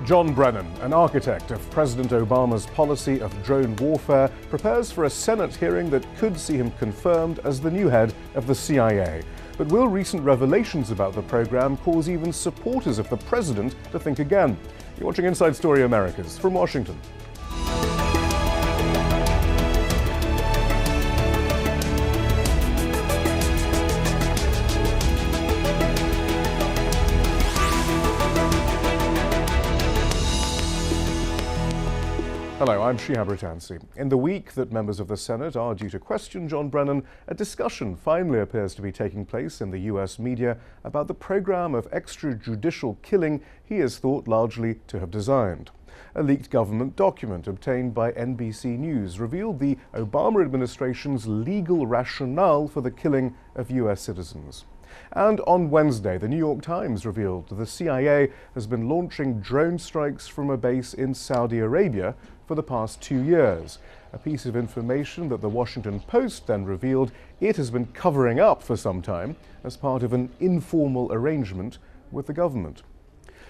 John Brennan, an architect of President Obama's policy of drone warfare, prepares for a Senate hearing that could see him confirmed as the new head of the CIA. But will recent revelations about the program cause even supporters of the president to think again? You're watching Inside Story Americas from Washington. Hello, I'm Shihab Ratansi. In the week that members of the Senate are due to question John Brennan, a discussion finally appears to be taking place in the US media about the program of extrajudicial killing he is thought largely to have designed. A leaked government document obtained by NBC News revealed the Obama administration's legal rationale for the killing of US citizens. And on Wednesday, the New York Times revealed that the CIA has been launching drone strikes from a base in Saudi Arabia for the past 2 years, a piece of information that the Washington Post then revealed it has been covering up for some time as part of an informal arrangement with the government.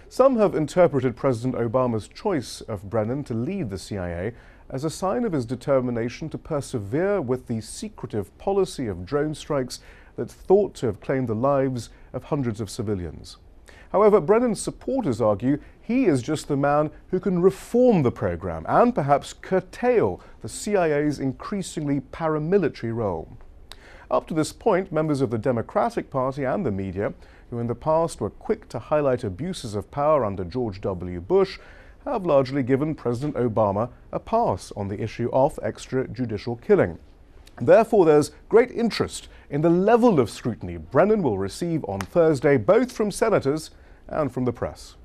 Some have interpreted President Obama's choice of Brennan to lead the CIA as a sign of his determination to persevere with the secretive policy of drone strikes that's thought to have claimed the lives of hundreds of civilians. However, Brennan's supporters argue he is just the man who can reform the program and perhaps curtail the CIA's increasingly paramilitary role. Up to this point, members of the Democratic Party and the media, who in the past were quick to highlight abuses of power under George W. Bush, have largely given President Obama a pass on the issue of extrajudicial killing. Therefore, there's great interest in the level of scrutiny Brennan will receive on Thursday, both from senators and from the press.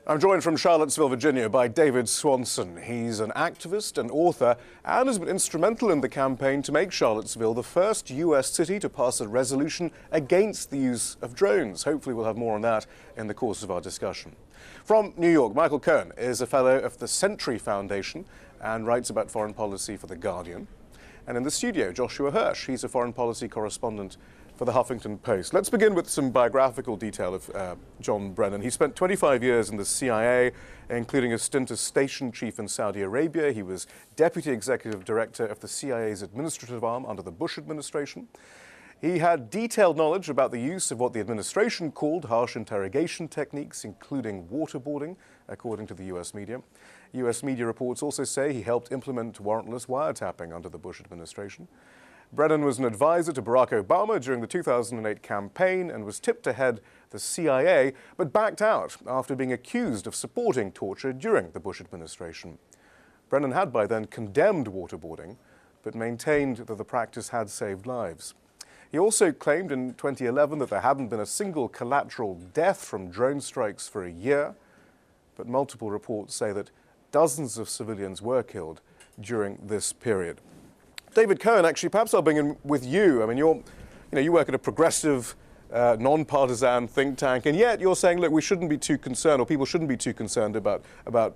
I'm joined from Charlottesville, Virginia, by David Swanson. He's an activist and author and has been instrumental in the campaign to make Charlottesville the first U.S. city to pass a resolution against the use of drones. Hopefully we'll have more on that in the course of our discussion. From New York, Michael Cohen is a fellow of the Century Foundation and writes about foreign policy for The Guardian. And in the studio, Joshua Hirsch. He's a foreign policy correspondent for the Huffington Post. Let's begin with some biographical detail of John Brennan. He spent 25 years in the CIA, including a stint as station chief in Saudi Arabia. He was deputy executive director of the CIA's administrative arm under the Bush administration. He had detailed knowledge about the use of what the administration called harsh interrogation techniques, including waterboarding, according to the US media. US media reports also say he helped implement warrantless wiretapping under the Bush administration. Brennan was an advisor to Barack Obama during the 2008 campaign and was tipped to head the CIA, but backed out after being accused of supporting torture during the Bush administration. Brennan had by then condemned waterboarding, but maintained that the practice had saved lives. He also claimed in 2011 that there hadn't been a single collateral death from drone strikes for a year, but multiple reports say that dozens of civilians were killed during this period. David Cohen, actually, perhaps I'll begin with you. I mean, you work at a progressive, non-partisan think tank, and yet you're saying, look, we shouldn't be too concerned, or people shouldn't be too concerned about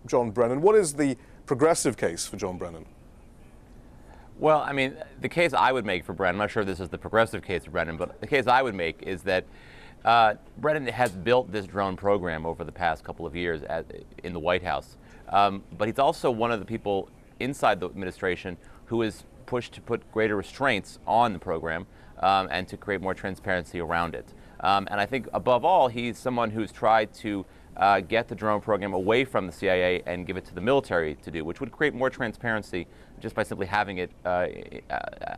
John Brennan. What is the progressive case for John Brennan? Well, I mean, the case I would make for Brennan, I'm not sure this is the progressive case for Brennan, but the case I would make is that Brennan has built this drone program over the past couple of years in the White House. But he's also one of the people inside the administration who is pushed to put greater restraints on the program and to create more transparency around it. And I think above all, he's someone who's tried to get the drone program away from the CIA and give it to the military to do, which would create more transparency just by simply having it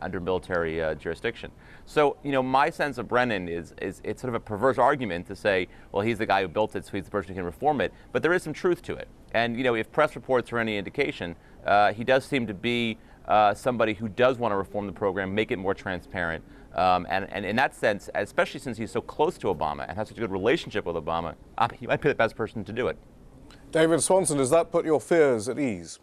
under military jurisdiction. So, my sense of Brennan is it's sort of a perverse argument to say, well, he's the guy who built it, so he's the person who can reform it. But there is some truth to it. And, if press reports are any indication, he does seem to be somebody who does want to reform the program, make it more transparent. And in that sense, especially since he's so close to Obama and has such a good relationship with Obama, he might be the best person to do it. David Swanson, does that put your fears at ease?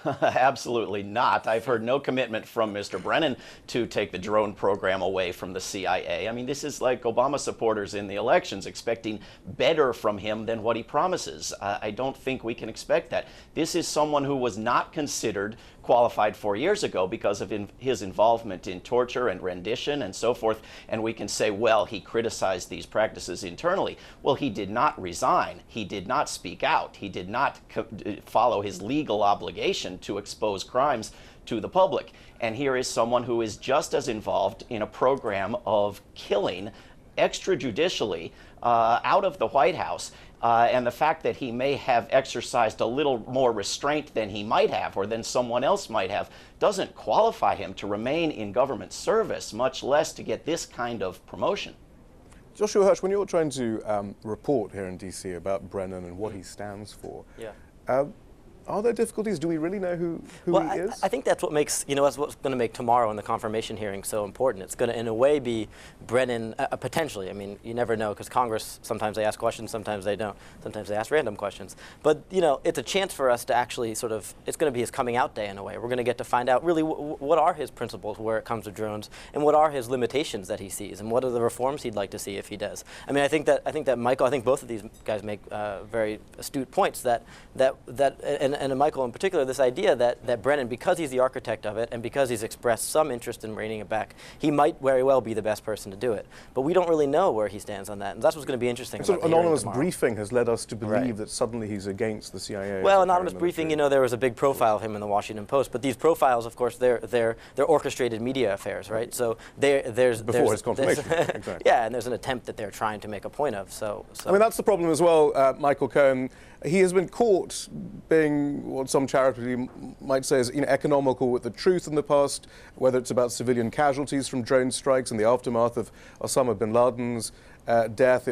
Absolutely not. I've heard no commitment from Mr. Brennan to take the drone program away from the CIA. I mean, this is like Obama supporters in the elections expecting better from him than what he promises. I don't think we can expect that. This is someone who was not considered qualified 4 years ago because of his involvement in torture and rendition and so forth. And we can say, well, he criticized these practices internally. Well, he did not resign. He did not speak out. He did not follow his legal obligation to expose crimes to the public. And here is someone who is just as involved in a program of killing extrajudicially out of the White House. And the fact that he may have exercised a little more restraint than he might have or than someone else might have doesn't qualify him to remain in government service, much less to get this kind of promotion. Joshua Hirsch, when you're trying to report here in D.C. about Brennan and what he stands for, are there difficulties? Do we really know who he is? I think that's what makes, that's what's going to make tomorrow in the confirmation hearing so important. It's going to, in a way, be Brennan, potentially. I mean, you never know, because Congress, sometimes they ask questions, sometimes they don't. Sometimes they ask random questions. But, it's a chance for us to actually it's going to be his coming out day in a way. We're going to get to find out really what are his principles where it comes to drones, and what are his limitations that he sees, and what are the reforms he'd like to see if he does. I mean, I think that Michael, I think both of these guys make very astute points and Michael in particular, this idea that Brennan, because he's the architect of it and because he's expressed some interest in reining it back, he might very well be the best person to do it. But we don't really know where he stands on that, and that's what's going to be interesting. Sort of anonymous briefing has led us to believe that suddenly he's against the CIA. Well, anonymous briefing, there was a big profile of him in the Washington Post, but these profiles, of course, they're orchestrated media affairs, right? So there's his confirmation. Exactly. Yeah, and there's an attempt that they're trying to make a point of. So I mean, that's the problem as well, Michael Cohen. He has been caught being what some charitably might say is economical with the truth in the past, whether it's about civilian casualties from drone strikes in the aftermath of Osama bin Laden's death.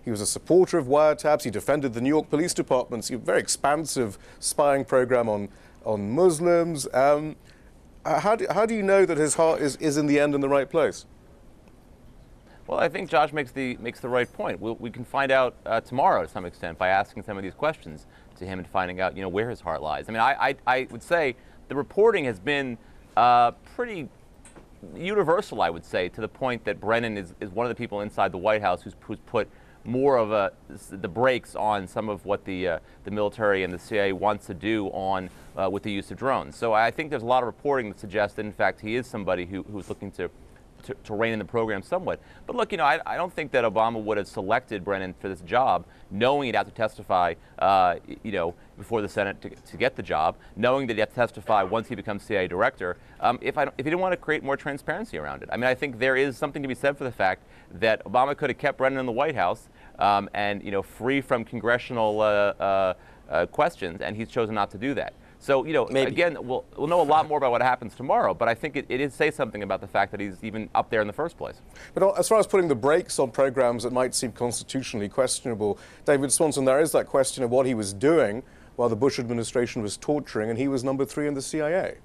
He was a supporter of wiretaps. He defended the New York Police Department's very expansive spying program on Muslims. How do you know that his heart is in the end in the right place? Well, I think Josh makes the right point. We can find out tomorrow to some extent by asking some of these questions to him and finding out where his heart lies. I mean, I would say the reporting has been pretty universal, I would say, to the point that Brennan is one of the people inside the White House who's put more of the brakes on some of what the military and the CIA wants to do on with the use of drones. So I think there's a lot of reporting that suggests that in fact he is somebody who's looking to rein in the program somewhat. But look, I don't think that Obama would have selected Brennan for this job knowing he'd have to testify, before the Senate to get the job, knowing that he'd have to testify once he becomes CIA director, if he didn't want to create more transparency around it. I mean, I think there is something to be said for the fact that Obama could have kept Brennan in the White House and, free from congressional questions, and he's chosen not to do that. So, again, we'll know a lot more about what happens tomorrow, but I think it is say something about the fact that he's even up there in the first place. But as far as putting the brakes on programs that might seem constitutionally questionable, David Swanson, there is that question of what he was doing while the Bush administration was torturing, and he was number 3 in the CIA.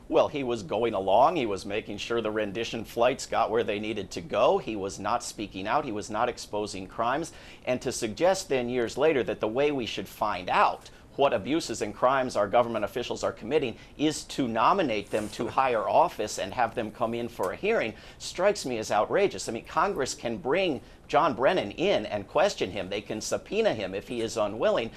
Well, he was going along. He was making sure the rendition flights got where they needed to go. He was not speaking out. He was not exposing crimes. And to suggest then years later that the way we should find out what abuses and crimes our government officials are committing is to nominate them to higher office and have them come in for a hearing strikes me as outrageous. I mean, Congress can bring John Brennan in and question him. They can subpoena him if he is unwilling.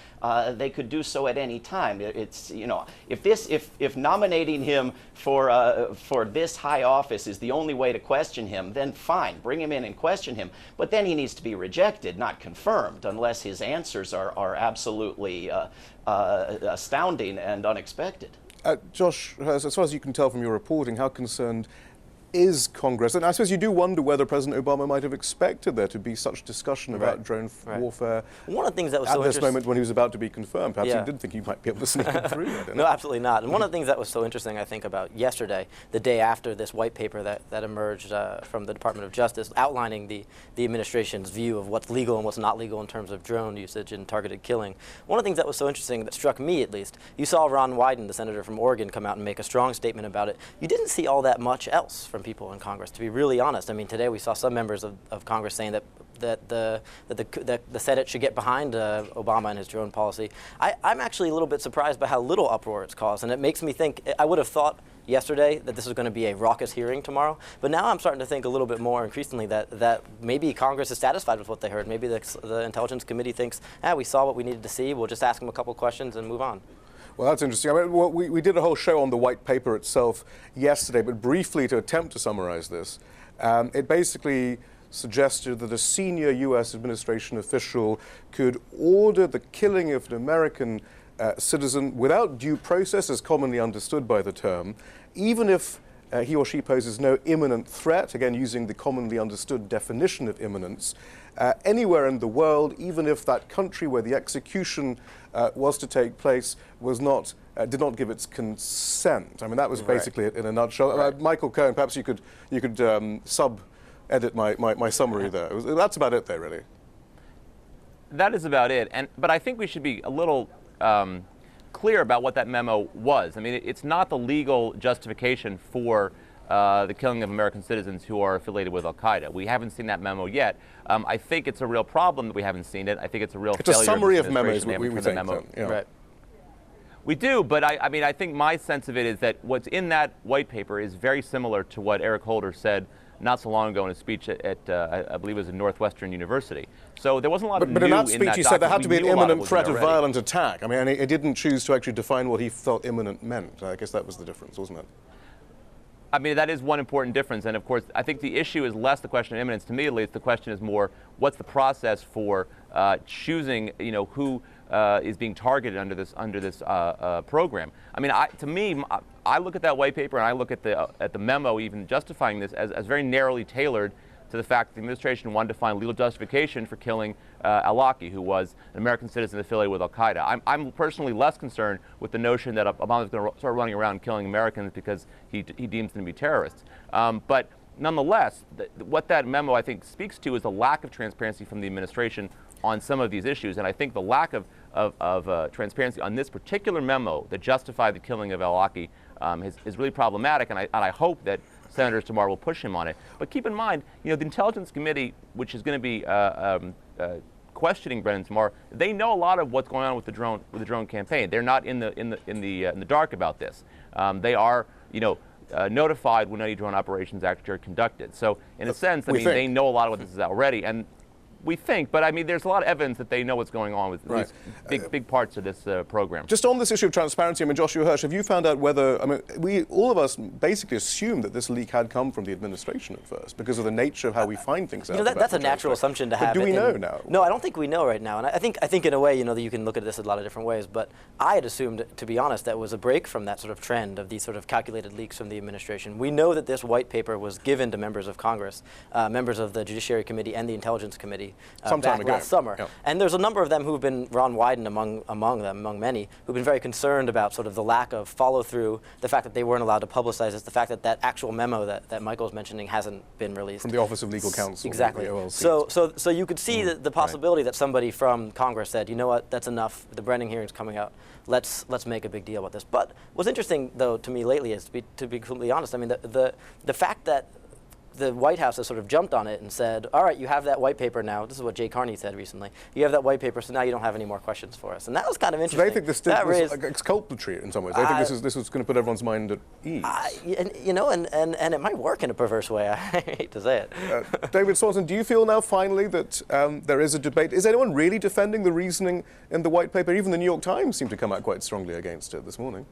They could do so at any time. It's if nominating him for this high office is the only way to question him, then fine, bring him in and question him. But then he needs to be rejected, not confirmed, unless his answers are absolutely astounding and unexpected. Josh, as far as you can tell from your reporting, how concerned is Congress? And I suppose you do wonder whether President Obama might have expected there to be such discussion about drone warfare. One of the things that was at this moment when he was about to be confirmed. Perhaps he did think he might be able to sneak it through. No, absolutely not. And one of the things that was so interesting, I think, about yesterday, the day after this white paper that emerged from the Department of Justice outlining the administration's view of what's legal and what's not legal in terms of drone usage and targeted killing. One of the things that was so interesting, that struck me at least, you saw Ron Wyden, the senator from Oregon, come out and make a strong statement about it. You didn't see all that much else from people in Congress, to be really honest. I mean, today we saw some members of Congress saying that the Senate should get behind Obama and his drone policy. I'm actually a little bit surprised by how little uproar it's caused, and it makes me think, I would have thought yesterday that this was going to be a raucous hearing tomorrow, but now I'm starting to think a little bit more increasingly that maybe Congress is satisfied with what they heard. Maybe the Intelligence Committee thinks, we saw what we needed to see, we'll just ask them a couple questions and move on. Well, that's interesting. I mean, well, we did a whole show on the white paper itself yesterday, but briefly to attempt to summarize this, it basically suggested that a senior U.S. administration official could order the killing of an American citizen without due process, as commonly understood by the term, even if he or she poses no imminent threat, again using the commonly understood definition of imminence, anywhere in the world, even if that country where the execution was to take place was not, did not give its consent. I mean, that was basically it in a nutshell. Right. Michael Cohen, perhaps you could sub-edit my summary there. That's about it there, really. That is about it. But I think we should be a little clear about what that memo was. I mean, it's not the legal justification for the killing of American citizens who are affiliated with Al-Qaeda. We haven't seen that memo yet. I think it's a real problem that we haven't seen it. I think it's a real failure. It's a summary of administration. memos, we think. Memo. Yeah. Right. We do, but I mean, I think my sense of it is that what's in that white paper is very similar to what Eric Holder said not so long ago in a speech at I believe it was at Northwestern University. So there wasn't a lot of new But in that speech, he said there had to be an imminent threat of already. violent attack. I mean, and he didn't choose to actually define what he felt imminent meant. I guess that was the difference, wasn't it? I mean, that is one important difference. And of course, I think the issue is less the question of imminence. To me, at least, the question is more, what's the process for choosing, who is being targeted under this program? I mean, to me, I look at that white paper and I look at the memo, even justifying this as very narrowly tailored to the fact that the administration wanted to find legal justification for killing al-Awlaki, who was an American citizen affiliated with Al-Qaeda. I'm personally less concerned with the notion that Obama's going to start running around killing Americans because he deems them to be terrorists. But nonetheless, what that memo, I think, speaks to is the lack of transparency from the administration on some of these issues. And I think the lack of transparency on this particular memo that justified the killing of al-Awlaki is really problematic. And I hope that senators tomorrow will push him on it. But keep in mind, the Intelligence Committee, which is going to be questioning Brennan tomorrow, they know a lot of what's going on with the drone campaign. They're not in the dark about this. They are, notified when any drone operations actually are conducted. So in a sense, I mean, they know a lot of what this is already. And we think, but I mean, there's a lot of evidence that they know what's going on with these big parts of this program. Just on this issue of transparency, I mean, Joshua Hirsch, have you found out whether, I mean, all of us basically assumed that this leak had come from the administration at first because of the nature of how we find things out. That's a natural assumption to have. But do we know now? No, I don't think we know right now. And I think in a way, that you can look at this a lot of different ways. But I had assumed, to be honest, that was a break from that sort of trend of these sort of calculated leaks from the administration. We know that this white paper was given to members of Congress, members of the Judiciary Committee and the Intelligence Committee sometime ago. Last summer. Yep. And there's a number of them who've been, Ron Wyden among many, who've been very concerned about sort of the lack of follow-through, the fact that they weren't allowed to publicize this, the fact that that actual memo that Michael's mentioning hasn't been released. From the Office of Legal Counsel. Exactly. So you could see the possibility that somebody from Congress said, you know what, that's enough, the Brennan hearing's coming out, let's make a big deal about this. But what's interesting, though, to me lately is, to be completely honest, I mean, the fact that the White House has sort of jumped on it and said, all right, you have that white paper now. This is what Jay Carney said recently. You have that white paper, so now you don't have any more questions for us. And that was kind of interesting. So they think this was exculpatory in some ways. They think this was going to put everyone's mind at ease. And it might work in a perverse way. I hate to say it. David Swanson, do you feel now finally that there is a debate? Is anyone really defending the reasoning in the white paper? Even the New York Times seemed to come out quite strongly against it this morning.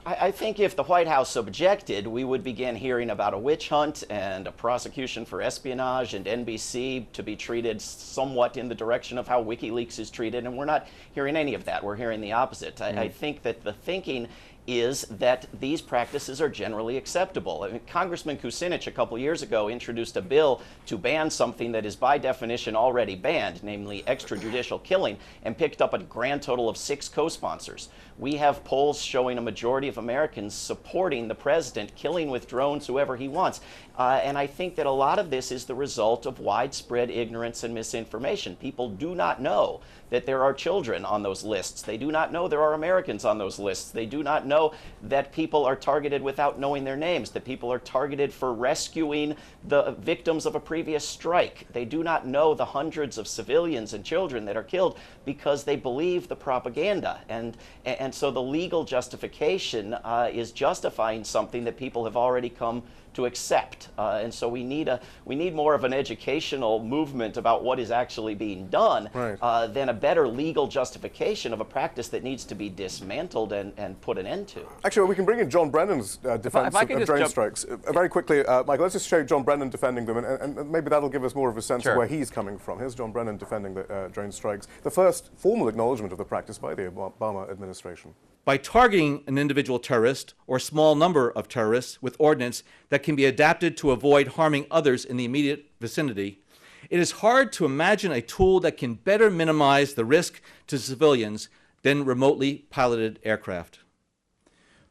I think if the White House objected, we would begin hearing about a witch hunt and a prosecution for espionage and NBC to be treated somewhat in the direction of how WikiLeaks is treated, and we're not hearing any of that. We're hearing the opposite. I think that the thinking is that these practices are generally acceptable. I mean, Congressman Kucinich a couple years ago introduced a bill to ban something that is by definition already banned, namely extrajudicial killing, and picked up a grand total of 6 co-sponsors. We have polls showing a majority of Americans supporting the president killing with drones whoever he wants. And I think that a lot of this is the result of widespread ignorance and misinformation. People do not know that there are children on those lists. They do not know there are Americans on those lists. They do not know that people are targeted without knowing their names, that people are targeted for rescuing the victims of a previous strike. They do not know the hundreds of civilians and children that are killed because they believe the propaganda. And so the legal justification is justifying something that people have already come to accept. And so we need more of an educational movement about what is actually being done than a better legal justification of a practice that needs to be dismantled and put an end to. Actually, we can bring in John Brennan's defense of drone strikes. Very quickly, Michael, let's just show John Brennan defending them, and maybe that'll give us more of a sense of where he's coming from. Here's John Brennan defending the drone strikes, the first formal acknowledgement of the practice by the Obama administration. By targeting an individual terrorist or a small number of terrorists with ordnance that can be adapted to avoid harming others in the immediate vicinity, it is hard to imagine a tool that can better minimize the risk to civilians than remotely piloted aircraft.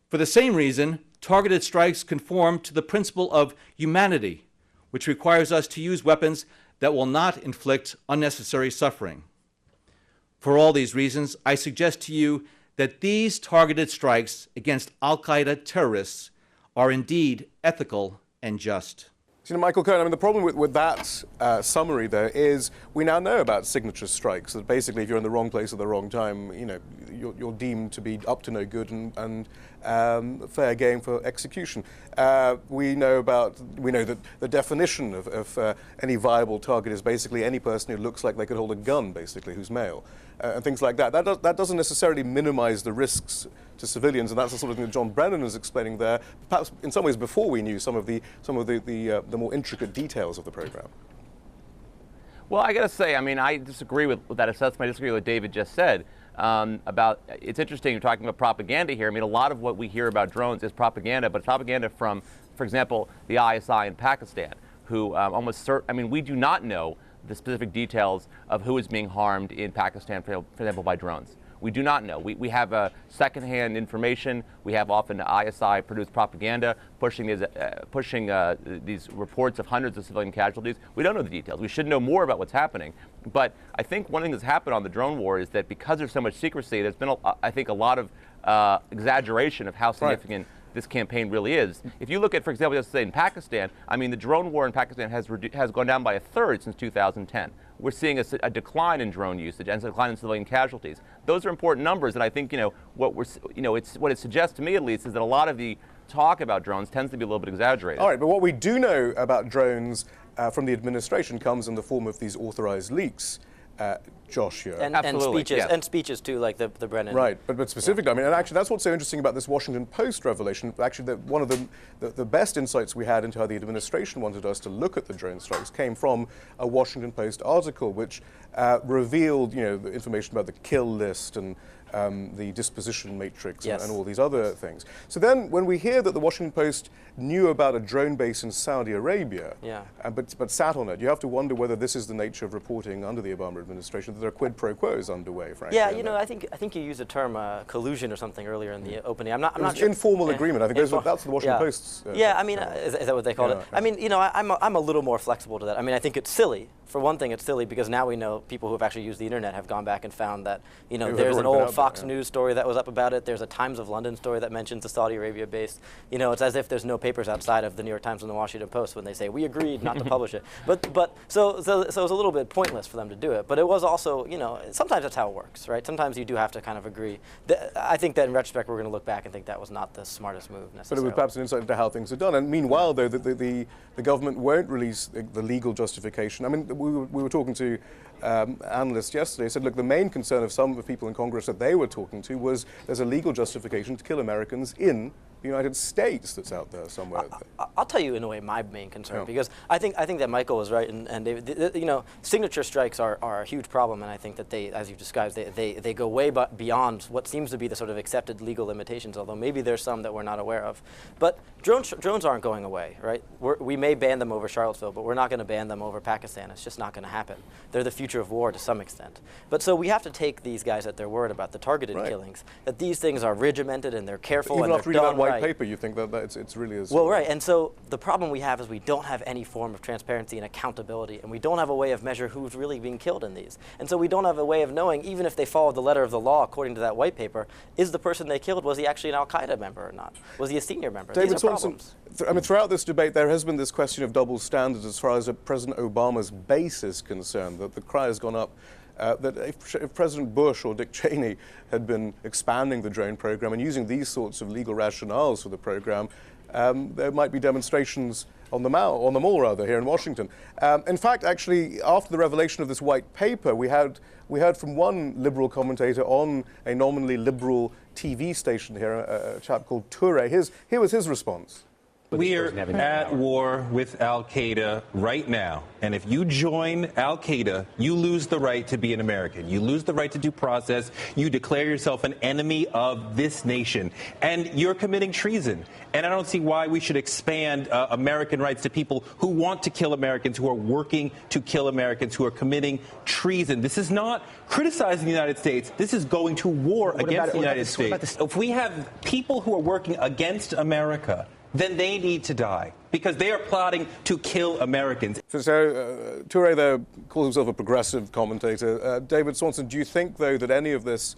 For the same reason, targeted strikes conform to the principle of humanity, which requires us to use weapons that will not inflict unnecessary suffering. For all these reasons, I suggest to you that these targeted strikes against al-Qaeda terrorists are indeed ethical and just. You know, Michael Cohen, I mean, the problem with that summary there is we now know about signature strikes, that basically if you're in the wrong place at the wrong time, you know, you're deemed to be up to no good and fair game for execution. We know that the definition of any viable target is basically any person who looks like they could hold a gun, basically, who's male, and things like that. That doesn't necessarily minimize the risks to civilians, and that's the sort of thing that John Brennan is explaining there, perhaps in some ways before we knew some of the more intricate details of the program. Well, I got to say, I mean, I disagree with that assessment. I disagree with what David just said about. It's interesting you're talking about propaganda here. I mean, a lot of what we hear about drones is propaganda, but it's propaganda from, for example, the ISI in Pakistan, who I mean, we do not know the specific details of who is being harmed in Pakistan, for example, by drones. We do not know. We have secondhand information. We have often ISI produced propaganda pushing these reports of hundreds of civilian casualties. We don't know the details. We should know more about what's happening. But I think one thing that's happened on the drone war is that because there's so much secrecy, there's been, I think, a lot of exaggeration of how significant this campaign really is. If you look at, for example, just say in Pakistan, I mean, the drone war in Pakistan has gone down by a third since 2010. We're seeing a decline in drone usage and a decline in civilian casualties. Those are important numbers, and I think what it suggests to me at least is that a lot of the talk about drones tends to be a little bit exaggerated. All right, but what we do know about drones from the administration comes in the form of these authorized leaks. Josh here. And speeches too, like the Brennan. Right, but specifically, I mean, and actually that's what's so interesting about this Washington Post revelation. Actually, one of the best insights we had into how the administration wanted us to look at the drone strikes came from a Washington Post article, which revealed, the information about the kill list and the disposition matrix and all these other things. So then when we hear that the Washington Post knew about a drone base in Saudi Arabia, but sat on it, you have to wonder whether this is the nature of reporting under the Obama administration, that there are quid pro quos underway, frankly. Yeah, I think you used the term collusion or something earlier in the opening. I'm not sure. Informal agreement. I think that's the Washington Post's. I mean, is that what they called it? I mean, I'm a little more flexible to that. I mean, I think it's silly. For one thing, it's silly because now we know people who have actually used the internet have gone back and found that, there's an old Fox News story that was up about it. There's a Times of London story that mentions the Saudi Arabia base. It's as if there's no papers outside of the New York Times and the Washington Post when they say we agreed not to publish it. So it was a little bit pointless for them to do it. But it was also, sometimes that's how it works, right? Sometimes you do have to kind of agree. I think that in retrospect we're going to look back and think that was not the smartest move necessarily. But it was perhaps an insight into how things are done. And meanwhile, though, the government won't release the legal justification. I mean, we were talking to analysts yesterday, said, look, the main concern of some of the people in Congress that they were talking to was there's a legal justification to kill Americans in the United States that's out there somewhere. I'll tell you in a way my main concern, because I think that Michael was right, and David, signature strikes are a huge problem, and I think that they, as you described, they go way beyond what seems to be the sort of accepted legal limitations, although maybe there's some that we're not aware of. But drones aren't going away, right? We may ban them over Charlottesville, but we're not going to ban them over Pakistan. It's just not going to happen. They're the future of war to some extent. But so we have to take these guys at their word about the targeted killings, that these things are regimented and they're careful even and after they're done done right. Paper, you think that it's really as well, right? And so the problem we have is we don't have any form of transparency and accountability, and we don't have a way of measure who's really being killed in these. And so we don't have a way of knowing, even if they followed the letter of the law according to that white paper, is the person they killed, was he actually an Al-Qaeda member or not? Was he a senior member? David These are Swanson, problems. I mean, throughout this debate, there has been this question of double standards as far as President Obama's base is concerned. That the cry has gone up that if President Bush or Dick Cheney had been expanding the drone program and using these sorts of legal rationales for the program, there might be demonstrations on the Mall rather, here in Washington. In fact, actually, after the revelation of this white paper, we heard from one liberal commentator on a nominally liberal TV station here, a chap called Toure. Here was his response. We are at war with al-Qaeda right now. And if you join al-Qaeda, you lose the right to be an American. You lose the right to due process. You declare yourself an enemy of this nation. And you're committing treason. And I don't see why we should expand American rights to people who want to kill Americans, who are working to kill Americans, who are committing treason. This is not criticizing the United States. This is going to war against the United States. If we have people who are working against America, then they need to die because they are plotting to kill Americans. So Toure there calls himself a progressive commentator. David Swanson, do you think, though, that any of this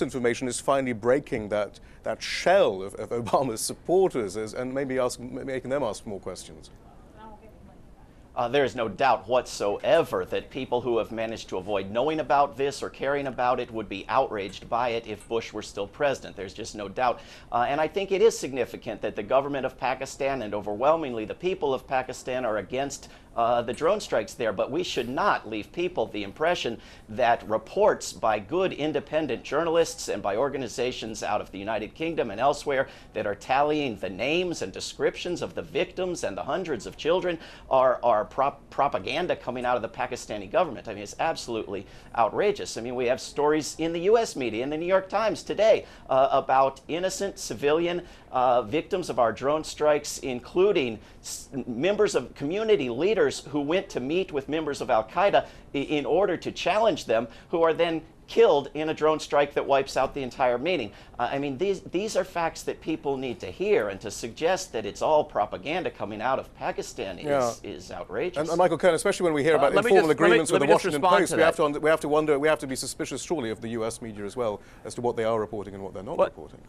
information is finally breaking that shell of Obama's supporters and maybe making them ask more questions? There is no doubt whatsoever that people who have managed to avoid knowing about this or caring about it would be outraged by it if Bush were still president. There's just no doubt. And I think it is significant that the government of Pakistan and overwhelmingly the people of Pakistan are against the drone strikes there. But we should not leave people the impression that reports by good independent journalists and by organizations out of the United Kingdom and elsewhere that are tallying the names and descriptions of the victims and the hundreds of children are propaganda coming out of the Pakistani government. I mean, it's absolutely outrageous. I mean, we have stories in the U.S. media, in the New York Times today, about innocent civilian victims of our drone strikes, including members of community leaders who went to meet with members of al-Qaeda in order to challenge them, who are then killed in a drone strike that wipes out the entire meeting. I mean, these are facts that people need to hear, and to suggest that it's all propaganda coming out of Pakistan is outrageous. And Michael Cohen, especially when we hear about informal agreements with the Washington Post, we have to wonder, we have to be suspicious, surely, of the U.S. media as well, as to what they are reporting and what they're not reporting.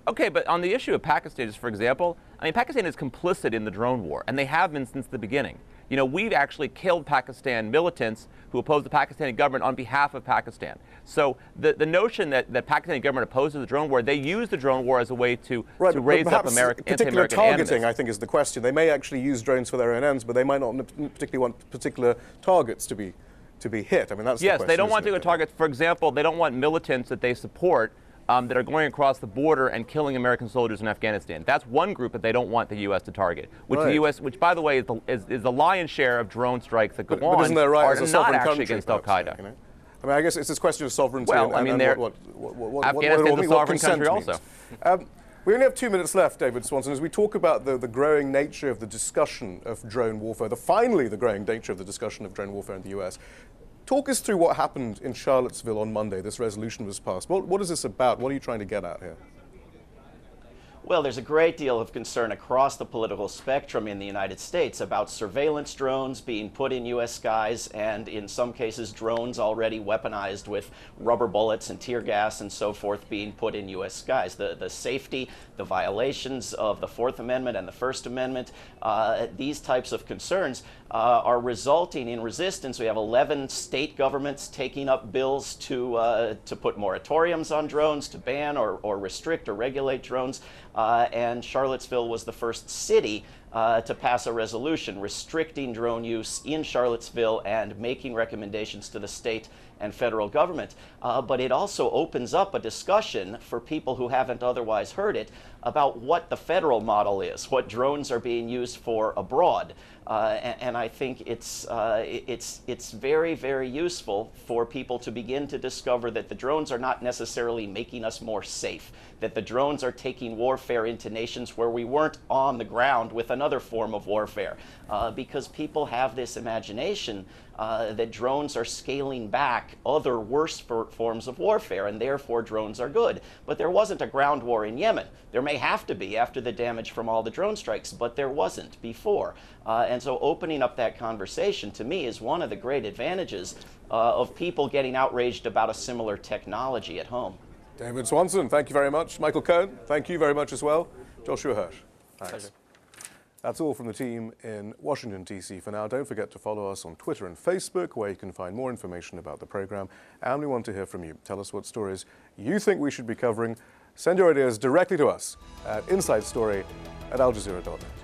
Okay, but on the issue of Pakistan, just for example, I mean, Pakistan is complicit in the drone war, and they have been since the beginning. You know, we've actually killed Pakistan militants who oppose the Pakistani government on behalf of Pakistan. So the notion that the Pakistani government opposes the drone war, they use the drone war as a way to raise up anti-American targeting, animus. I think, is the question. They may actually use drones for their own ends, but they might not particularly want particular targets to be hit. I mean, that's the question. Yes, they don't want to target. For example, they don't want militants that they support that are going across the border and killing American soldiers in Afghanistan. That's one group that they don't want the U.S. to target, which the U.S., which by the way is the lion's share of drone strikes that go on, isn't there right are not actually against Al-Qaeda. You know? I mean, I guess it's this question of sovereignty. Well, I mean, Afghanistan's a sovereign country also. We only have 2 minutes left, David Swanson, as we talk about the growing nature of the discussion of drone warfare, finally the growing nature of the discussion of drone warfare in the U.S. Talk us through what happened in Charlottesville on Monday. This resolution was passed. What is this about? What are you trying to get at here? Well, there's a great deal of concern across the political spectrum in the United States about surveillance drones being put in U.S. skies, and in some cases drones already weaponized with rubber bullets and tear gas and so forth being put in U.S. skies. The safety, the violations of the Fourth Amendment and the First Amendment, these types of concerns are resulting in resistance. We have 11 state governments taking up bills to put moratoriums on drones, to ban or restrict or regulate drones. And Charlottesville was the first city to pass a resolution restricting drone use in Charlottesville and making recommendations to the state and federal government. But it also opens up a discussion for people who haven't otherwise heard it about what the federal model is, what drones are being used for abroad. And I think it's very, very useful for people to begin to discover that the drones are not necessarily making us more safe, that the drones are taking warfare into nations where we weren't on the ground with another form of warfare, because people have this imagination that drones are scaling back other worse forms of warfare, and therefore drones are good. But there wasn't a ground war in Yemen. There may have to be after the damage from all the drone strikes, but there wasn't before. And so opening up that conversation, to me, is one of the great advantages of people getting outraged about a similar technology at home. David Swanson, thank you very much. Michael Cohen, thank you very much as well. Joshua Hirsch, thanks. That's all from the team in Washington, D.C. for now. Don't forget to follow us on Twitter and Facebook, where you can find more information about the program. And we want to hear from you. Tell us what stories you think we should be covering. Send your ideas directly to us at insidestory@aljazeera.net.